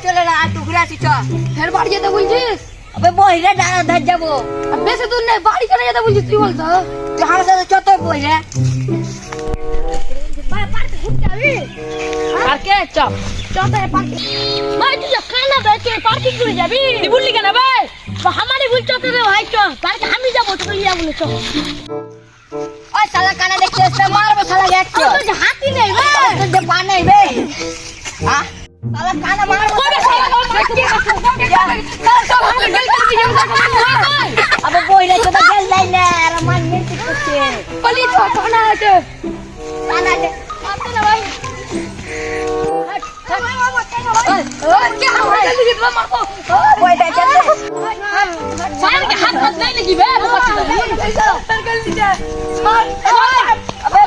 চলে না আর টুকরা আছি চ ফের বাড়ি যেতে বলছিস? আবে বইরে ডানা ধর যাবো আর বেশি দূর নেই, বাড়ি চলে যেতে বলছিস তুই বলতো? তুই আমার সাথে চত বইরে পার্কে ঘুরতে যাবি? পার্কে চ চ তো পার্কে। ভাই তুই কানা বেচে পার্কে ঘুরে যাবি? তুই বললি কেন ভাই? আমারই ভুল চতে রে ভাই, চ পার্কে আমি যাবো, তোকে লিয়া বলে চ। ওই শালা কানা দেখছিস না মারবো শালা একটু তোর যে হাতি নেই ভাই, তোর যে পা নেই বে হ্যাঁ শালা কানা মারবো কবে শালা আবে বইরে তো গেল যাই না আর মান নিতে করছে বলি তো কানা আছে কানা দে মারতে না ভাই। বইটা চলে হাত হাত নাই নাকি বে? আবে আবে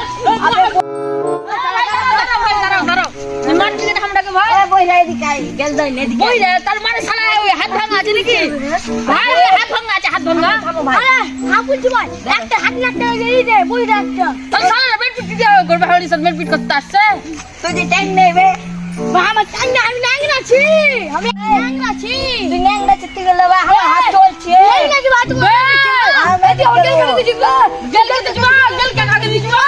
বইরা এদিকে আই গেল যাই না এদিকে তার মানে শালা ওই হাত ভাঙা আছে নাকি ভাই? ওই হাত ভাঙা আছে, হাত ভাঙা। আরে হ্যাঁ বলছি ভাই, একটা হাত লাগতে এই যে বইটা একটা তো শালা বেডপিট দিতে করবে, হলি সব বেডপিট করতে আসছে। তুই যে টাইম নেই বে আমার টাঙ্গা, আমি ন্যাংরা আছি, আমি ন্যাংরা আছি। তুই ন্যাংরা চিত্তি গেল বা আমার হাত চলছে ন্যাংরা কি ভাই তুমি? আমি এই হোটেল করে দিছি গো, গেল তো গেল কেন আগে দিছি গো?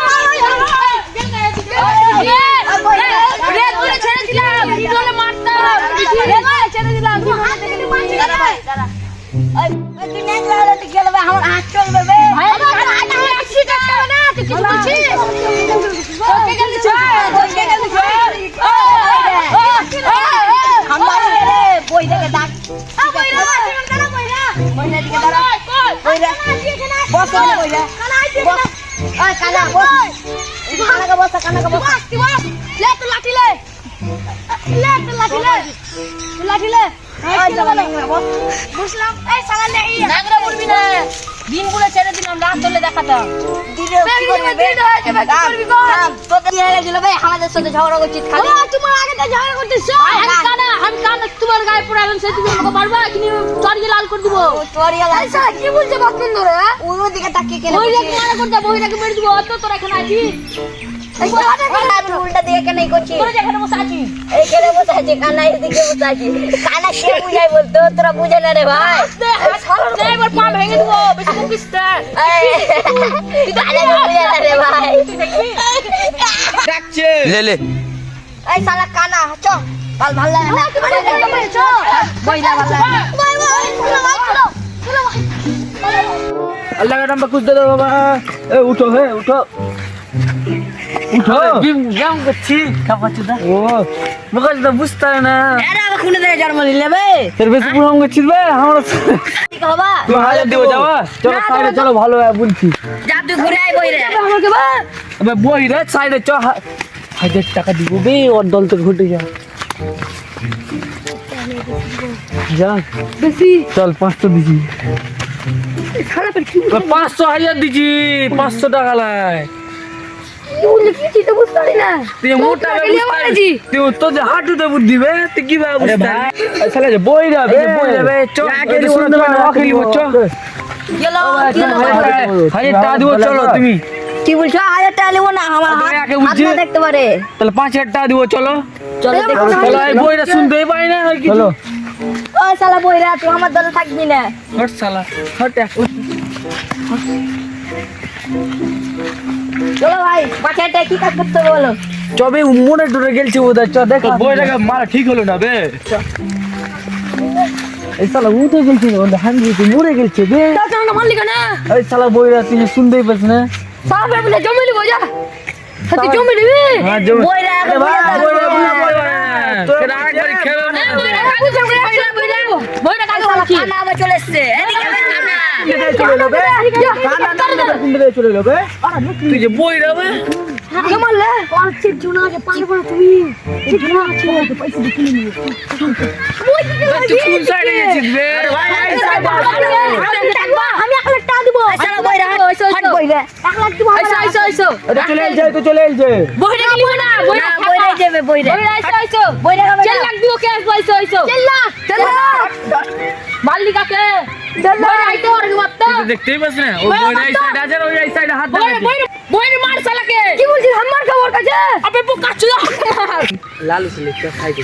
রে তুই ছেড়ে দিলাম, ভিডিওলে মারতাম, রে ছেড়ে দিলাম। দাঁড়া ভাই দাঁড়া ওই তুই ন্যাংরা হলে তুই গেল বা আমার হাত চলবে বে ভাই আমার হাত আসছে না, তুই কি বলছিস? ওকে গেল ছে, ওকে গেল ছে। আমার রে বই দেখে ডাক বইরা কানা বইরা বইরা দিকে দাঁড়া বইরা বস বইরা বইরা কানা আইছে বস ওই কানা বস কানাকে বস কানাকে বস কি বস লে তো লাঠি লে তো লাঠি লে লাঠি লে ওই চলো ন্যাংরা বস বুঝলাম। এই শালা লে ন্যাংরা বলবি না, দিন গুলো ছেড়ে দিলাম, রাত হলে দেখাতাম। দিলে কি করবি বে কি করবি গো? তোদের দিয়ে গেছিল বে আমাদের সাথে ঝগড়া করছিস খালি ও তোমার আগে তো ঝগড়া করতেছ। আমি কানা তোমার গায়ে পড়ে গেল, সে তুমি আমাকে মারবা কি চড়িয়ে লাল করে দিব? তোরিয়া এই শালা কি বলছে বাপন ধরে? ওই দিকে তাকিয়ে কেন বইরাকে মারা করতে, বইরাকে মেরে দিব, অত তোরা এখানে আছিস? এই আমি উল্টা দিকে কেন করছিস তোরা যেখানে বসে আছিস এই কেন বসে আছিস কানা এদিকে বসে আছিস কানা কে বুঝাই বলতো তোরা বুঝে না রে ভাই এবার পা ভেঙে দিব, বেশি বকিস না। কানা বুঝে না রে ভাই ডাকছে ले ले এই শালা কানা চ ভাল ভাল লাগে না বইরা ভাল লাগে না। अल्लाह का नाम पे कुछ दे दो बाबा ए उठो है उठो उठो गेम করছি কাপাচ্ছি দা ओ मगर तो बुझता है ना এরা আবার কোন জায়গায় জন্ম নিলে বে तेरे बेस पुराम করছিস বে আমরা ঠিক হবা তুই হাজার দিব যাওয়া চলো সাইডে চলো ভালো হয় বলছি যা তুই ঘুরে আই বইরে আমাকে বা अबे বই রে সাইডে চ 1000 টাকা দিব বে ওর দল তো ঘুরতে যা যা বেশি চল 500 দিছি খারাপ কি 500 হাজার দিছি 500 টাকা লাই বললি কি তুই তো বুঝতে পারি না। তুই মোটা লিয়ে মারাজি তুই তো যে হাঁটুতে বুদ্ধি বে তুই কি ভাবে বুঝতা আসলে যে বই যাবে চ আগে শুনতে পারো আখেলি চ গেলো হাজার টাকা দিব চলো তুমি কি বলছো 1000 টাকা নেব না আমার তুমি আগে হাত বুঝছি? না দেখতে পারে তাহলে 5000 টাকা দিব চলো চলো দেখো চলো এই বইটা শুনতেই পাই না আর কিছু চলো ও শালা বইরা তুই আমার দলে থাকবি না হট শালা হট চলো ভাই বাচ্চাটা কি কাজ করতে হবে বলো চবে মনে ডরে গেলছে ওদের চ দেখ বইটাকে মারা ঠিক হলো না বে এই শালা ও তো গেলছে ওদের হান্ডি তো মরে গেলছে বে তো আমাকে মারলি কেন? এই শালা বইরা তুই শুনতেই পাস না সাহেব বলে জমি লিবো যা, তুই জমি নিবি? হ্যাঁ জমি বইরা আরে ভাই বইরা তোর আরেকবার খেলো না বইটা কাকে বলছি? কানা আবার চলে এসছে এদিকে আবার কানা চলে এলো বে চলে এলো বে তুই যে বইরা বে কে মারলে? আর চিট জুনা আছে পানি পড়া তুমি চিট জুনা আছে পয়সা দিতে নিয়ে ওই কি তুই কোন সাইডে গেছিস বে আমি 1 লাখ টাকা দিব। শালা বইরা হাট বইরা 1 লাখ দিব। আইসো আইসো আরে চলে এলছে তো চলে এলছে বইটা নিব না, বইটা না বইরা যাবে বইরা বইটা আইসো বইরা হবে 4 লাখ দিব ক্যাশ আইসো 4 লাখ মারলি কাকে? বইটা আইতো আর মারতো তুই তো দেখতেই পাস না ও বইরা এই সাইডে আছে ওই এই সাইডে হাত বইটা দাও বইটা মার শালাকে। কি বলছিস আমার খবর কাছে? আবে পোকা চুদা লালু ছেলে চ সাইডে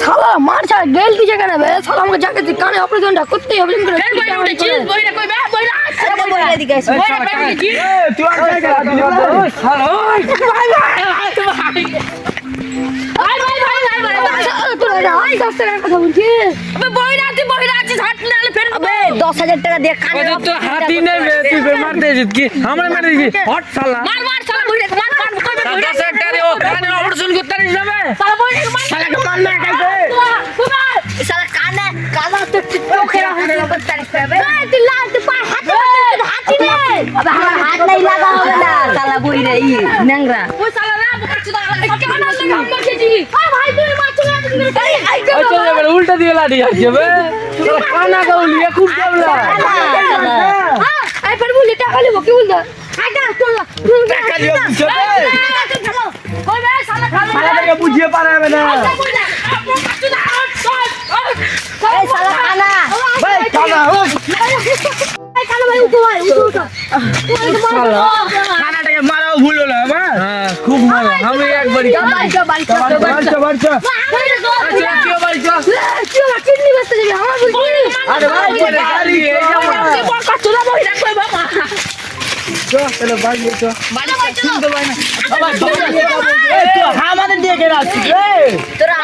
শালা মার ছাড়া গেল দিছে কেন বে শালা আমাকে জানতে তুই কানে অপারেশনটা করতেই হবে করে কেন বইরা উঠেছিস বইরা কই বে বইরা আরে বইরা এদিকে এসে বইরা বেরিয়েছিস তুই আর কাকে দিলি ওই শালা ওই তোরা আই 10 টাকার কথা বলছিস বইরা আছিস হাত নালে ফের আবে 10,000 টাকা দিয়ে কানে ওই তো হাতি নেবে তুই মার দিছিস কি আমরা মার দিছি হট শালা মার শালা বইরা মার কই বে বইরা 10 টাকা ও কানে অপারেশন করতে নিস যাবে শালা বইরা মার শালাকে মার না কাইছে শালা কানে কালা তো চোখে রাখতে করতে হবে তুই লাল তুই পা হাতে হাতি নে আবে আমার হাত নাই লাগা হবে না শালা বইরা ই ন্যাংরা ওই শালা না বকাচ্ছি না কেন আসলে কাম করছিস আয় ভাই তুই মারছিস না আই ওই চলে যাবে উল্টা দিয়ে লাঠি যাবে তোরা কানা গাউলি খুব যাবলা আই ফের বলি টাকা লিবো কি বলছো আইটা চল টাকা দিও চলে কই বে শালা শালাকে বুঝিয়ে পারাবে না এই শালা কানা ভাই কানা ওই কানাটাকে মারাও ভুল হলো আমার হ্যাঁ খুব মারা আমি একবারই বাড়ি বাড়ি আরে ভাই পরে গাড়ি এই চলো বাড়ি চলো শুনতে পাই না এই তো আমাদের দিয়ে কেন আসছিস রে তোরা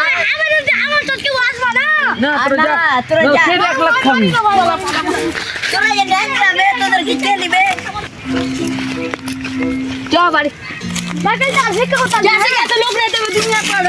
না তোরা যা তোরা যা কে 1 লাখ খাবি তোরা এই ন্যাংরা বে তোদের কি কে দিবে যা বাড়ি বাড়ি যা শিক্ষা কথা যা শিক্ষা তো লোক রে তুমি দুনিয়া পর